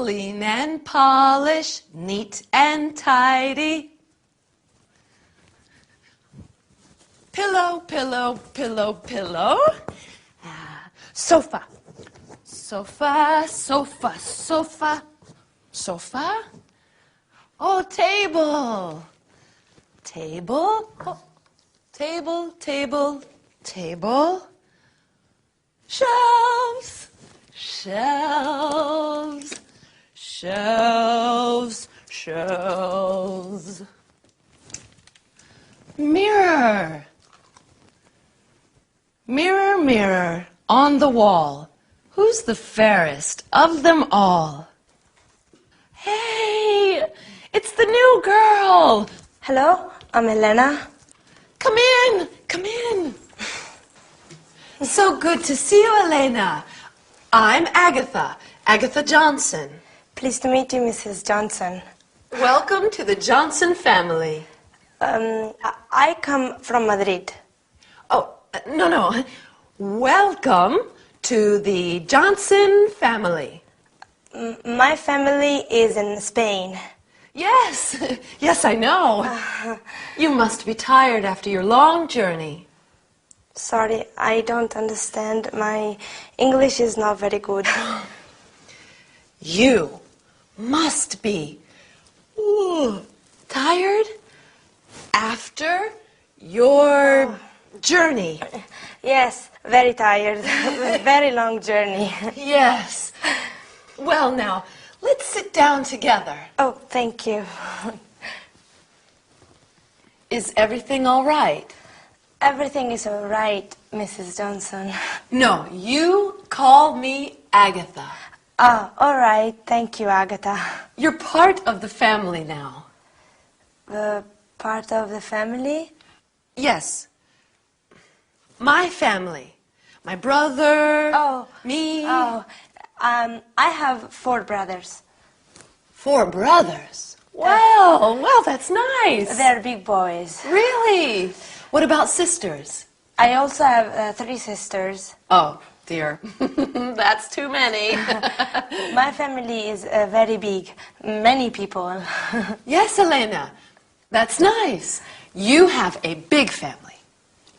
clean and polish, neat and tidy. Pillow, pillow, pillow, pillow. Sofa. Sofa, sofa, sofa, sofa. Oh, table. Table. Oh, table, table, table. Shelves. Shelves. Shelves. Shelves. Mirror. Mirror, mirror on the wall, who's the fairest of them all? Hey, it's the new girl. Hello, I'm Elena. Come in, come in. So good to see you, Elena. I'm Agatha, Agatha Johnson. Pleased to meet you, Mrs. Johnson. Welcome to the Johnson family. I come from Madrid. Oh, no. Welcome to the Johnson family. My family is in Spain. Yes, yes, I know. You must be tired after your long journey. Sorry, I don't understand. My English is not very good. You must be tired after your journey. Yes, very tired. Very long journey. Yes. Well, now, let's sit down together. Oh, thank you. Is everything all right? Everything is all right, Mrs. Johnson. No, you call me Agatha. Ah, all right. Thank you, Agatha. You're part of the family now. Part of the family? Yes. My family. My brother. Me. I have 4 brothers. 4 brothers? Well, that's nice. They're big boys. Really? What about sisters? I also have 3 sisters. Oh, dear. That's too many. My family is very big. Many people. Yes, Elena. That's nice. You have a big family.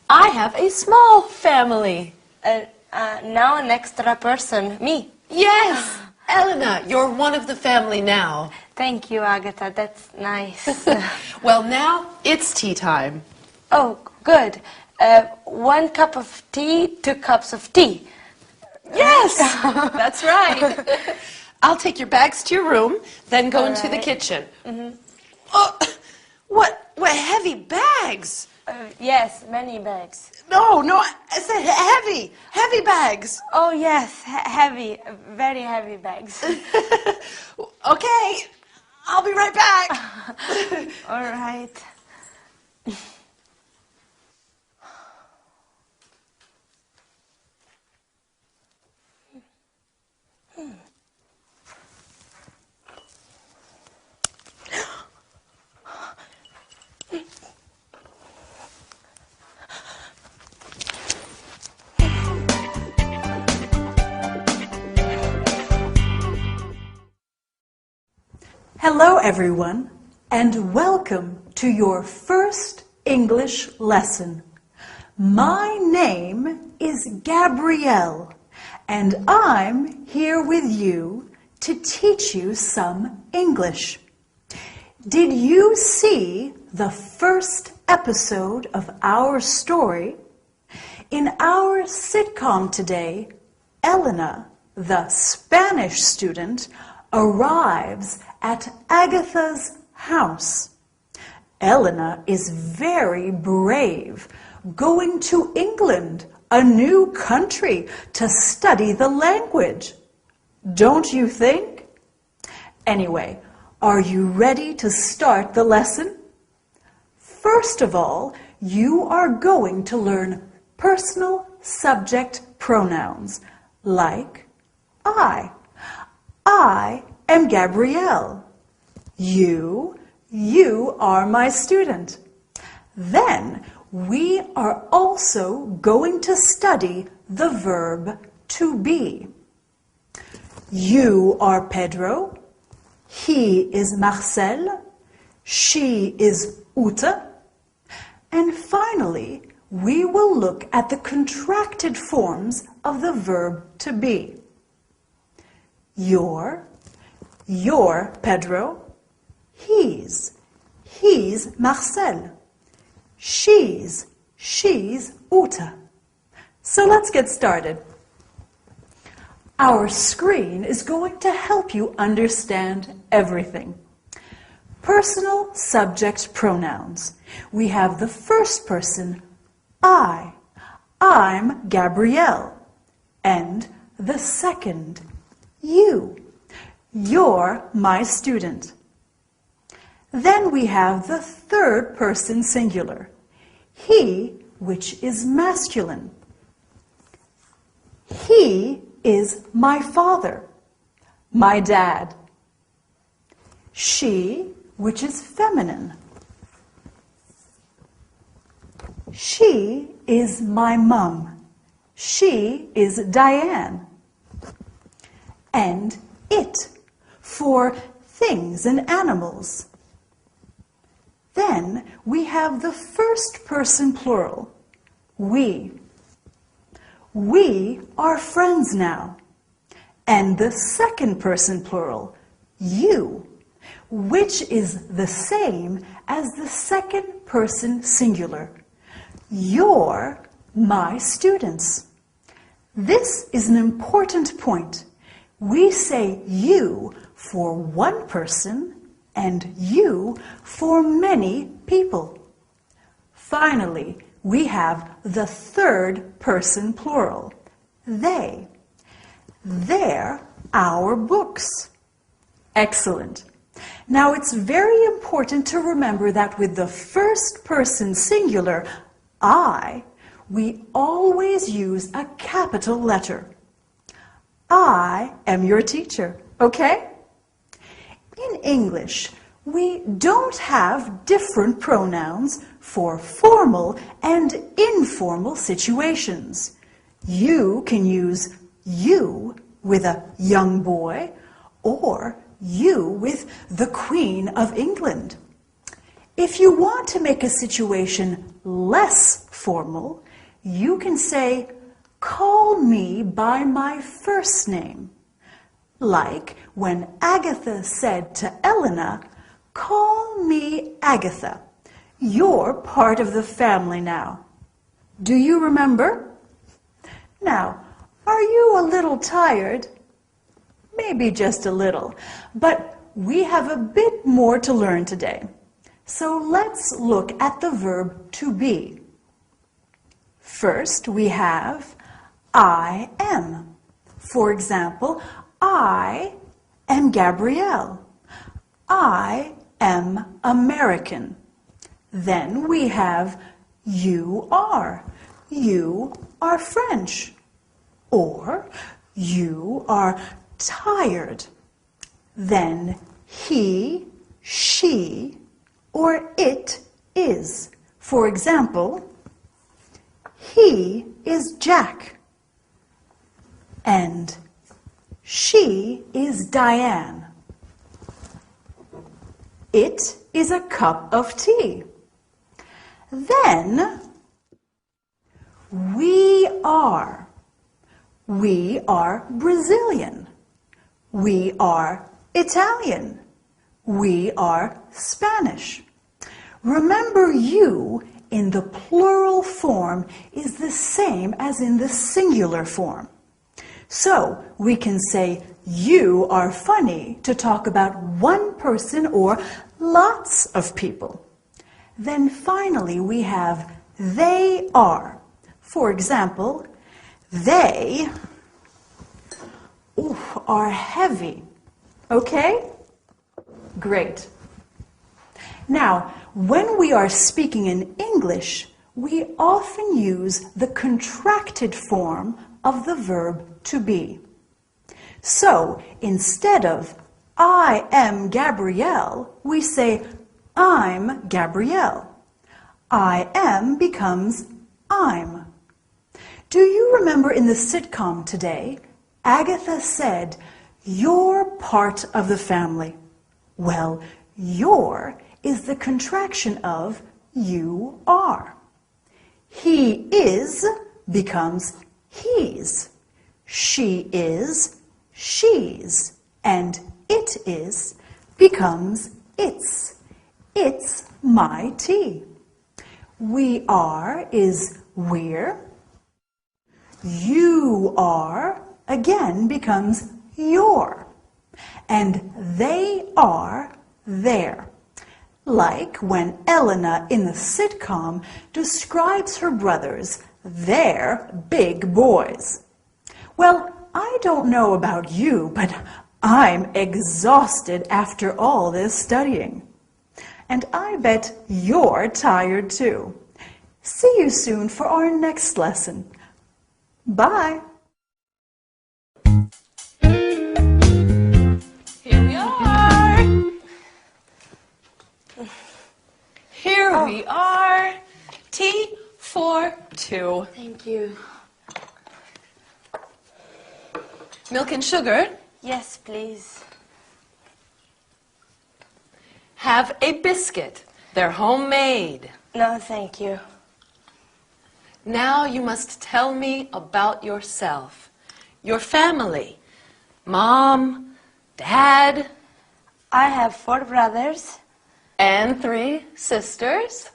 I have a small family. Now an extra person, me. Yes. Elena, you're one of the family now. Thank you, Agatha. That's nice. Well, now it's tea time. Oh, good. 1 cup of tea, 2 cups of tea. Yes, that's right. I'll take your bags to your room, then go into the kitchen. Mm-hmm. Oh, what heavy bags? Yes, many bags. No, I said heavy bags. Oh, yes, heavy, very heavy bags. Okay, I'll be right back. All right. Hello everyone, and welcome to your first English lesson. My name is Gabrielle, and I'm here with you to teach you some English. Did you see the first episode of our story? In our sitcom today, Elena, the Spanish student, arrives at Agatha's house. Elena is very brave, going to England, a new country, to study the language. Don't you think? Anyway, are you ready to start the lesson? First of all, you are going to learn personal subject pronouns like I. I am Gabrielle. You are my student. Then we are also going to study the verb to be. You are Pedro. He is Marcel. She is Ute. And finally, we will look at the contracted forms of the verb to be. You're Pedro. He's Marcel. She's Ute. So let's get started. Our screen is going to help you understand everything. Personal subject pronouns. We have the first person, I. I'm Gabrielle. And the second, you. You're my student. Then we have the third person singular, he, which is masculine. He is my father, my dad. She, which is feminine. She is my mum. She is Diane. And it, for things and animals. Then we have the first person plural, we. We are friends now. And the second person plural, you, which is the same as the second person singular. You're my students. This is an important point. We say you for one person and you for many people. Finally, we have the third person plural, they. They're our books. Excellent. Now it's very important to remember that with the first person singular, I, we always use a capital letter. I am your teacher, okay? In English, we don't have different pronouns for formal and informal situations. You can use you with a young boy or you with the Queen of England. If you want to make a situation less formal, you can say, call me by my first name. Like when Agatha said to Elena, call me Agatha. You're part of the family now. Do you remember? Now, are you a little tired? Maybe just a little, but we have a bit more to learn today. So let's look at the verb to be. First, we have I am. For example, I am Gabrielle. I am American. Then we have you are. You are French. Or you are tired. Then he, she, or it is. For example, he is Jack. And she is Diane. It is a cup of tea. Then we are. We are Brazilian. We are Italian. We are Spanish. Remember, you in the plural form is the same as in the singular form. So we can say you are funny to talk about one person or lots of people. Then finally we have they are. For example, they are heavy. Okay? Great. Now, when we are speaking in English, we often use the contracted form of the verb to be. So, instead of I am Gabrielle, we say I'm Gabrielle. I am becomes I'm. Do you remember in the sitcom today, Agatha said, You're part of the family. Well, your is the contraction of you are. He is becomes he's. She is she's. And it is becomes its. It's my tea. We are is we're. You are again becomes your. And they are their. Like when Elena in the sitcom describes her brothers, they're big boys. Well, I don't know about you, but I'm exhausted after all this studying. And I bet you're tired too. See you soon for our next lesson. Bye. Here we are. Here we are. Tea for two. Thank you. Milk and sugar. Yes, please. Have a biscuit. They're homemade. No, thank you. Now you must tell me about yourself. Your family. Mom, Dad, I have 4 brothers. and 3 sisters.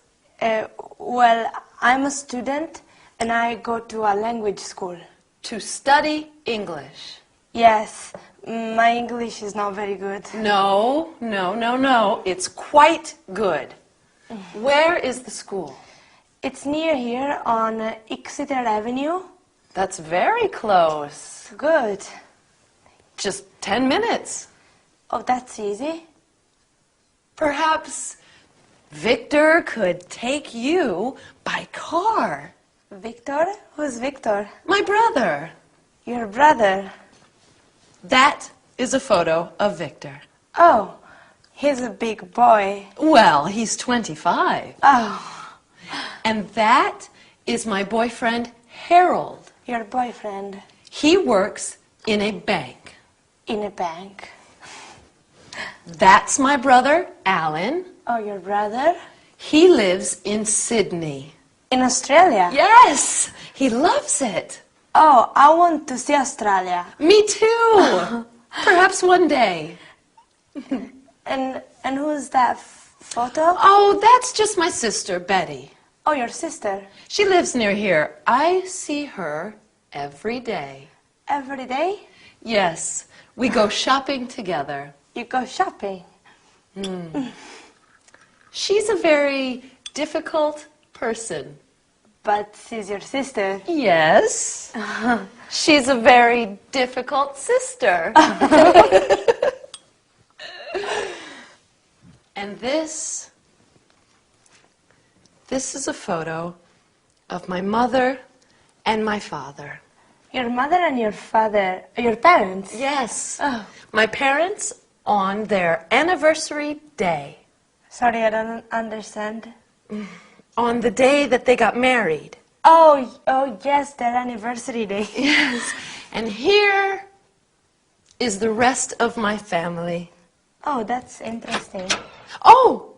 Well, I'm a student and I go to a language school. To study English. Yes, my English is not very good. No. It's quite good. Where is the school? It's near here on Exeter Avenue. That's very close. Good. Just 10 minutes. Oh, that's easy. Perhaps Victor could take you by car. Victor? Who's Victor? My brother. Your brother. That is a photo of Victor. Oh, he's a big boy. Well, he's 25. Oh, And that is my boyfriend, Harold. your boyfriend He works in a bank. in a bank. That's my brother, Alan. Oh, your brother? He lives in Sydney. In Australia? Yes, he loves it. Oh, I want to see Australia. Me too. Perhaps one day. And who's that photo? Oh, that's just my sister, Betty. Oh, your sister. She lives near here. I see her every day. Every day? Yes, we go shopping together. You go shopping. She's a very difficult person. But she's your sister. Yes. She's a very difficult sister. And this is a photo of my mother and my father. Your mother and your father, your parents? Yes. Oh. My parents on their anniversary day. Sorry, I don't understand. On the day that they got married. Oh, yes, their anniversary day. Yes. And here is the rest of my family. Oh, that's interesting. Oh,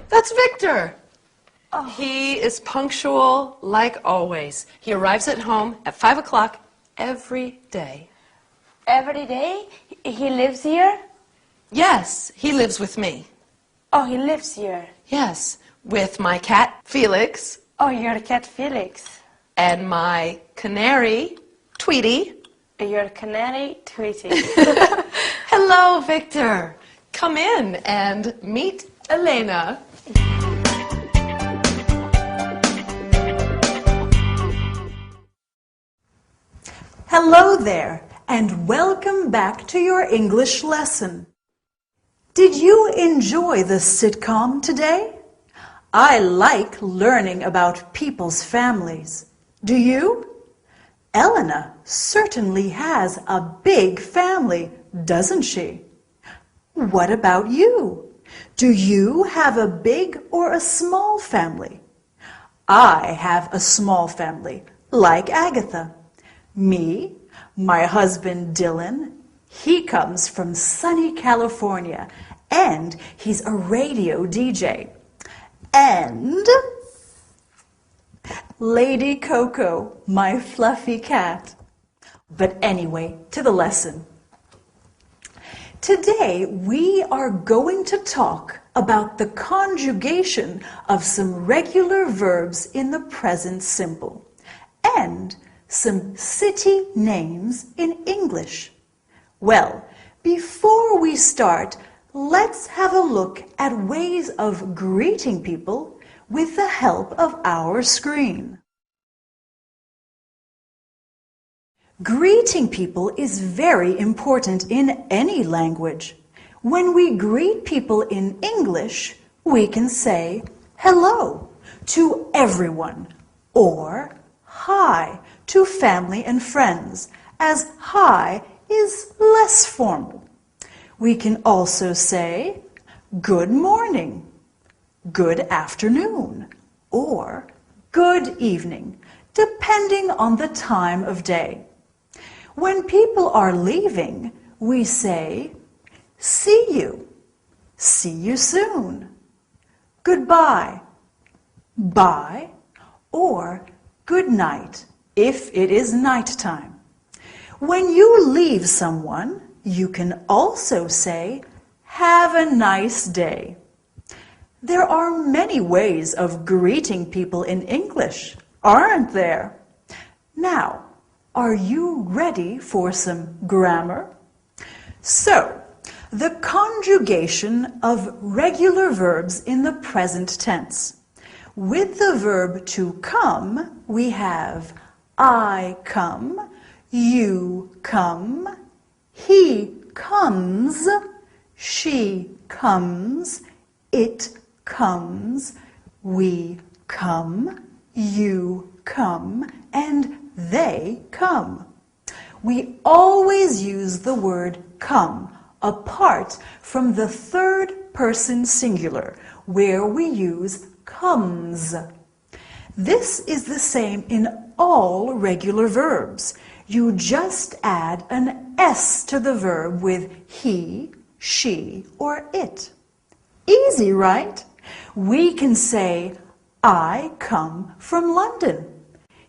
that's Victor. Oh. He is punctual like always. He arrives at home at 5 o'clock every day. Every day? He lives here? Yes, he lives with me. Oh, he lives here. Yes, with my cat, Felix, Oh, your cat Felix. and my canary, Tweety. Your canary Tweety. Hello, Victor. Come in and meet Elena. Hello there, and welcome back to your English lesson. Did you enjoy the sitcom today? I like learning about people's families. Do you? Elena certainly has a big family, doesn't she? What about you? Do you have a big or a small family? I have a small family, like Agatha. Me, my husband Dylan, He comes from sunny California, and he's a radio DJ. And Lady Coco, my fluffy cat. But anyway, to the lesson. Today, we are going to talk about the conjugation of some regular verbs in the present simple and some city names in English. Well, before we start, let's have a look at ways of greeting people with the help of our screen. Greeting people is very important in any language. When we greet people in English, we can say hello to everyone or hi to family and friends, as hi is less formal. We can also say good morning, good afternoon, or good evening, depending on the time of day. When people are leaving, we say, see you soon, goodbye, bye, or good night if it is nighttime. When you leave someone, you can also say, have a nice day. There are many ways of greeting people in English, aren't there? Now, are you ready for some grammar? So, the conjugation of regular verbs in the present tense. With the verb to come, we have I come, you come, he comes, she comes, it comes, we come, you come, and they come. We always use the word come apart from the third person singular, where we use comes. This is the same in all regular verbs. You just add an S to the verb with he, she, or it. Easy, right? We can say, I come from London.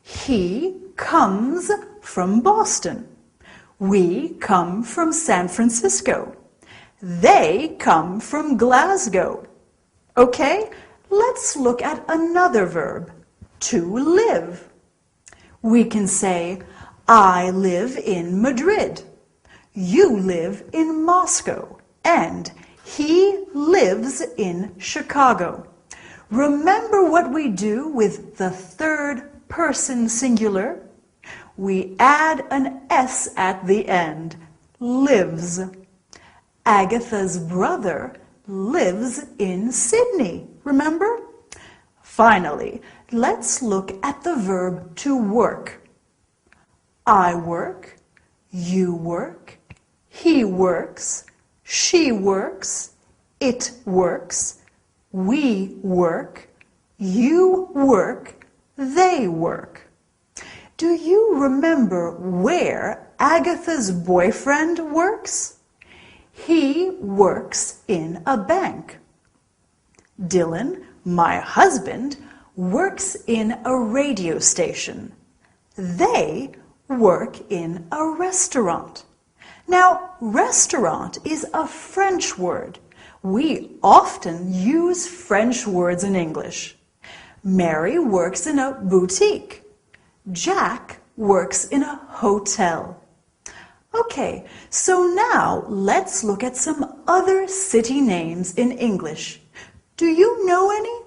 He comes from Boston. We come from San Francisco. They come from Glasgow. Okay, let's look at another verb, to live. We can say, I live in Madrid. You live in Moscow. And he lives in Chicago. Remember what we do with the third person singular? We add an S at the end, lives. Agatha's brother lives in Sydney, remember? Finally, let's look at the verb to work. I work, you work, he works, she works, it works, we work, you work, they work. Do you remember where Agatha's boyfriend works? He works in a bank. Dylan, my husband, works in a radio station. They work in a restaurant. Now, restaurant is a French word. We often use French words in English. Mary works in a boutique. Jack works in a hotel. Okay, so now let's look at some other city names in English. Do you know any?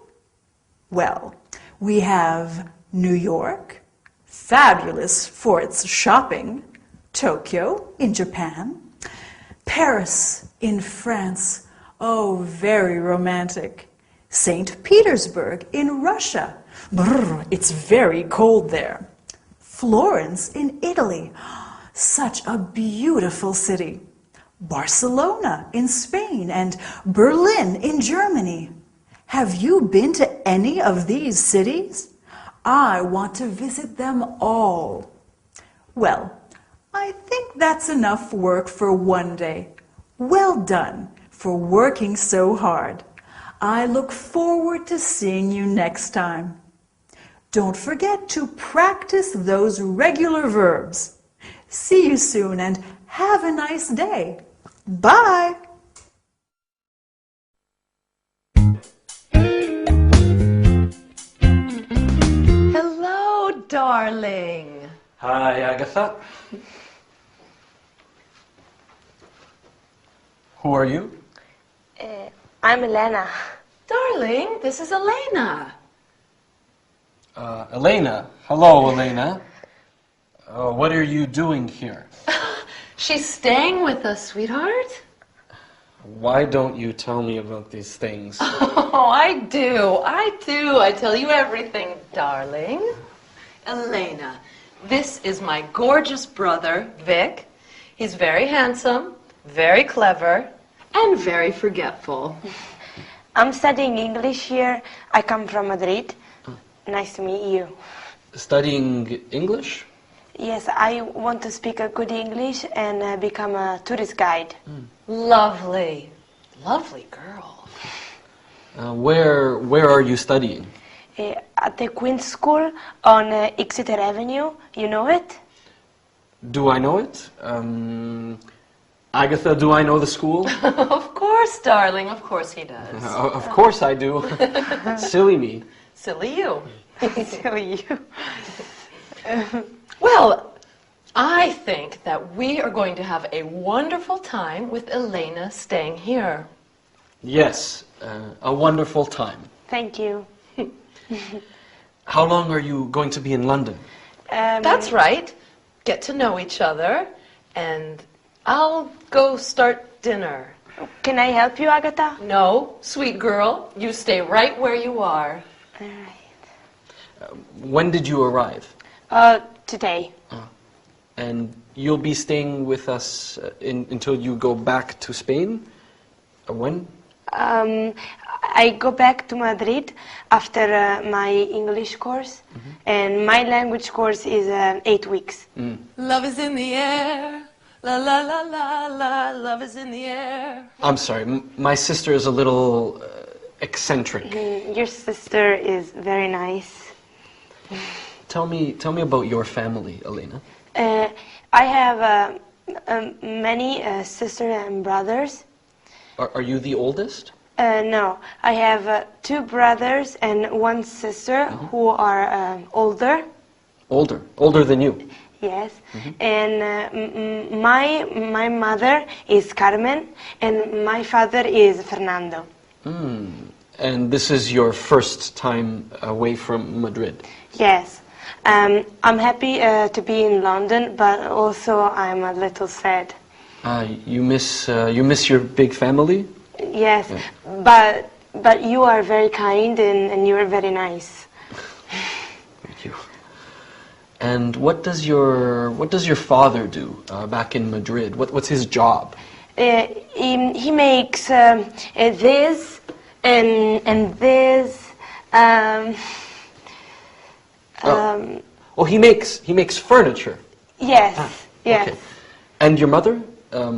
Well, we have New York, fabulous for its shopping, Tokyo in Japan, Paris in France, oh, very romantic, St. Petersburg in Russia, brr, it's very cold there, Florence in Italy, such a beautiful city, Barcelona in Spain, and Berlin in Germany. Have you been to any of these cities? I want to visit them all. Well, I think that's enough work for one day. Well done for working so hard. I look forward to seeing you next time. Don't forget to practice those regular verbs. See you soon and have a nice day. Bye! Hello, darling. Hi, Agatha. Who are you? I'm Elena. Darling, this is Elena. Elena. Hello, Elena. What are you doing here? She's staying with us, sweetheart. Why don't you tell me about these things? Oh, I do. I tell you everything, darling. Elena, this is my gorgeous brother, Vic. He's very handsome, very clever, and very forgetful. I'm studying English here. I come from Madrid. Nice to meet you. Studying English? Yes, I want to speak a good English and become a tourist guide. Lovely. Lovely girl. Where are you studying? At the Queen's School on Exeter Avenue. You know it? Do I know it? Agatha, do I know the school? Of course, darling. Of course he does. Of course I do. Silly me. Silly you. So you. Well, I think that we are going to have a wonderful time with Elena staying here. Yes, a wonderful time. Thank you. How long are you going to be in London? That's right. Get to know each other, and I'll go start dinner. Can I help you, Agatha? No, sweet girl, you stay right where you are. All right. When did you arrive? Today. And you'll be staying with us until you go back to Spain? When? I go back to Madrid after my English course, and my language course is 8 weeks. Love is in the air. La la la la la. Love is in the air. I'm sorry, my sister is a little eccentric. Your sister is very nice. Tell me about your family, Elena. I have many sisters and brothers. Are you the oldest? No, I have 2 brothers and 1 sister who are older. Older than you? Yes, and my mother is Carmen and my father is Fernando. And this is your first time away from Madrid? Yes, I'm happy to be in London, but also I'm a little sad. You miss your big family? Yes, but you are very kind and you are very nice. Thank you. And what does your father do back in Madrid? What's his job? He makes this and this. He makes furniture. Yes, yes. Okay. And your mother?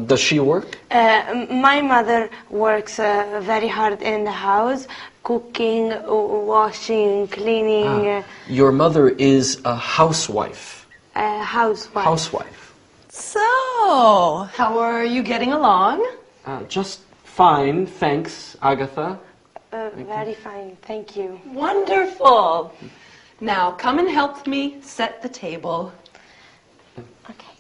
Does she work? My mother works very hard in the house, cooking, washing, cleaning. Your mother is a housewife. Housewife. Housewife. So, how are you getting along? Just fine, thanks, Agatha. Very fine, thank you. Wonderful. Now, come and help me set the table. Okay.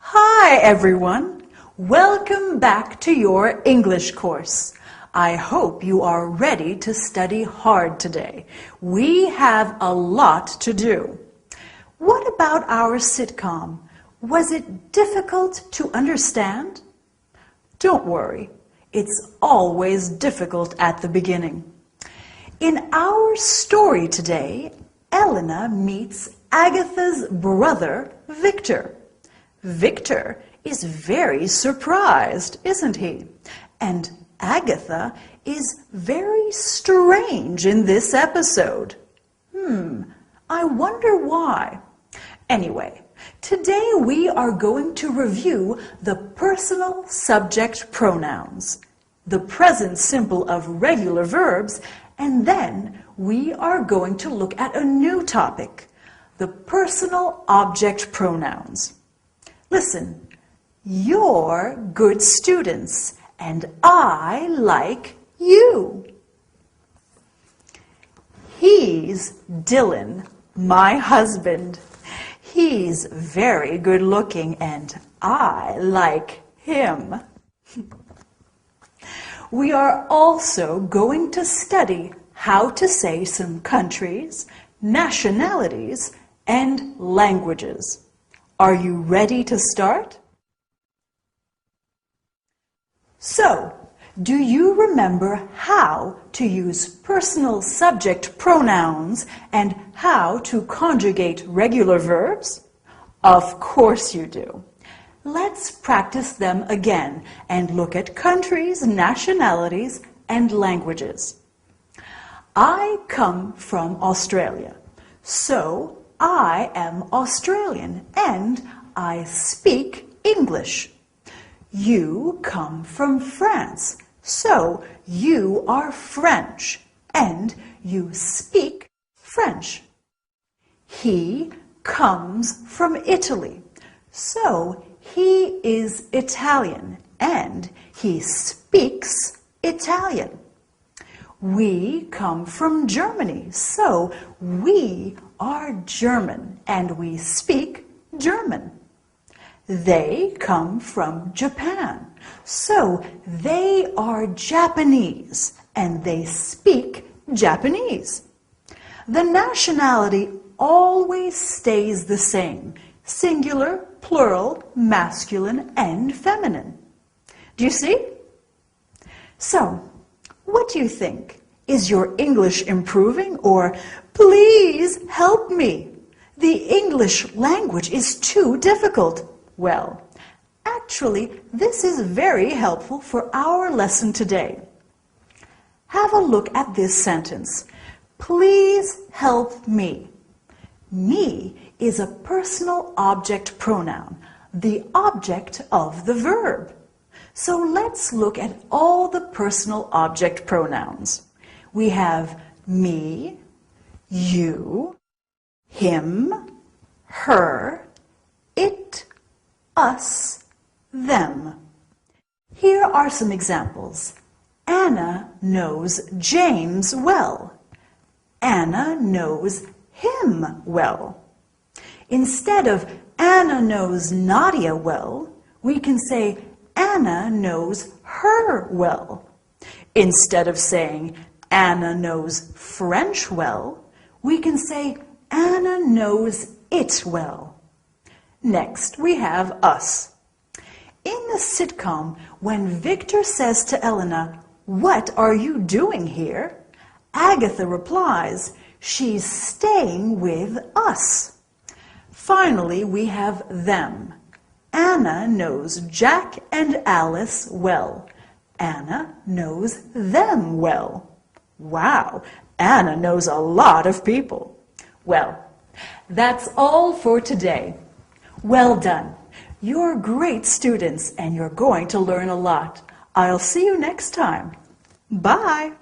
Hi, everyone. Welcome back to your English course. I hope you are ready to study hard today. We have a lot to do. What about our sitcom? Was it difficult to understand? Don't worry. It's always difficult at the beginning. In our story today, Elena meets Agatha's brother, Victor. Victor is very surprised, isn't he? And Agatha is very strange in this episode. I wonder why. Anyway, today we are going to review the personal subject pronouns, the present simple of regular verbs, and then we are going to look at a new topic, the personal object pronouns. Listen, you're good students, and I like you. He's Dylan, my husband. He's very good looking, and I like him. We are also going to study how to say some countries, nationalities, and languages. Are you ready to start? So, do you remember how to use personal subject pronouns and how to conjugate regular verbs? Of course you do. Let's practice them again and look at countries, nationalities, and languages. I come from Australia, so I am Australian and I speak English. You come from France, so you are French and you speak French. He comes from Italy, so he is Italian and he speaks Italian. We come from Germany, so we are German and we speak German. They come from Japan, so they are Japanese and they speak Japanese. The nationality always stays the same, singular, plural, masculine, and feminine. Do you see? So, what do you think? Is your English improving, or please help me? The English language is too difficult. Well, actually, this is very helpful for our lesson today. Have a look at this sentence. Please help me. Me is a personal object pronoun, the object of the verb. So let's look at all the personal object pronouns. We have me, you, him, her, it, us, them. Here are some examples. Anna knows James well. Anna knows him well. Instead of Anna knows Nadia well, we can say Anna knows her well. Instead of saying Anna knows French well, we can say Anna knows it well. Next, we have us. In the sitcom, when Victor says to Elena, "What are you doing here?" Agatha replies, "She's staying with us." Finally, we have them. Anna knows Jack and Alice well. Anna knows them well. Wow, Anna knows a lot of people. Well, that's all for today. Well done. You're great students and you're going to learn a lot. I'll see you next time. Bye.